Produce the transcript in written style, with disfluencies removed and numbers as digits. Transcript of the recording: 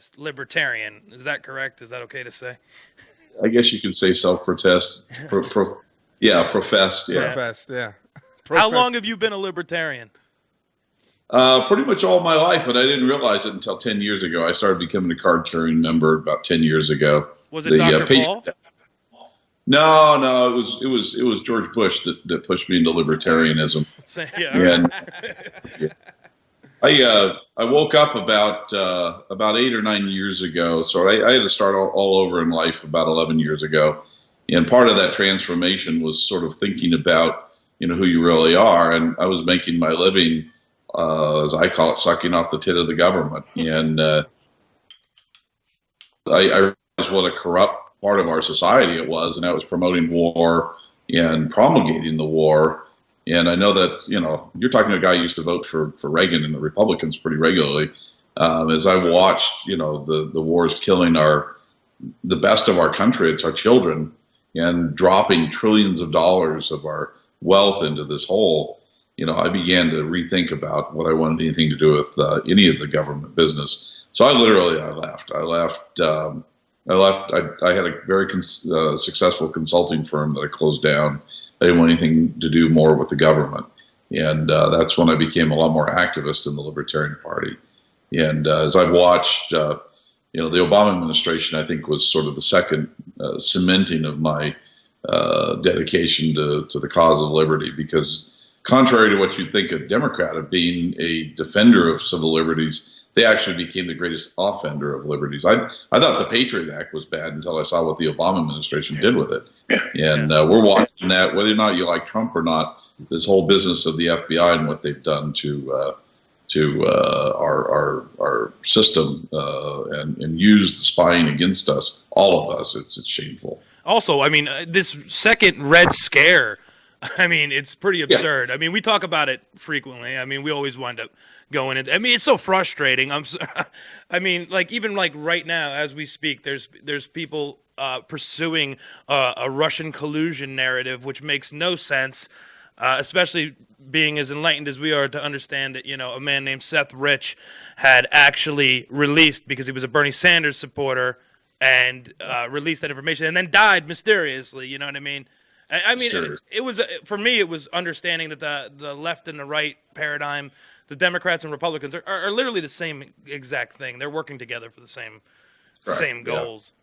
self-protest libertarian. Is that correct? Is that okay to say? I guess you could say self-protest. Yeah, professed. Yeah. Professed, yeah. How long have you been a libertarian? Pretty much all my life, but I didn't realize it until 10 years ago. I started becoming a card-carrying member about 10 years ago. Was it Dr. Paul? No, it was George Bush that pushed me into libertarianism. Yeah. I woke up about 8 or 9 years ago. So I had to start all over in life about 11 years ago, and part of that transformation was sort of thinking about who you really are. And I was making my living, as I call it, sucking off the tit of the government, and I realized what a corrupt part of our society it was, and that was promoting war and promulgating the war. And I know that, you're talking to a guy who used to vote for Reagan and the Republicans pretty regularly. As I watched, the wars killing the best of our country, it's our children, and dropping trillions of dollars of our wealth into this hole, I began to rethink about what I wanted anything to do with any of the government business. So I left. I had a very successful consulting firm that I closed down. I didn't want anything to do more with the government. And that's when I became a lot more activist in the Libertarian Party. And as I've watched, the Obama administration, I think, was sort of the second cementing of my dedication to the cause of liberty, because contrary to what you think a Democrat of being a defender of civil liberties, they actually became the greatest offender of liberties. I thought the Patriot Act was bad until I saw what the Obama administration did with it. And we're watching that, whether or not you like Trump or not, this whole business of the FBI and what they've done to our system and used the spying against us, all of us. It's shameful. Also, I mean, this second Red Scare, I mean, it's pretty absurd. Yeah. I mean, we talk about it frequently. I mean, we always wind up going into. I mean, it's so frustrating. I mean, even right now as we speak, there's people pursuing a Russian collusion narrative, which makes no sense, especially being as enlightened as we are to understand that a man named Seth Rich had actually released, because he was a Bernie Sanders supporter, and released that information and then died mysteriously. You know what I mean? I mean, sure. It was, for me, it was understanding that the left and the right paradigm, the Democrats and Republicans are literally the same exact thing. They're working together for the same goals.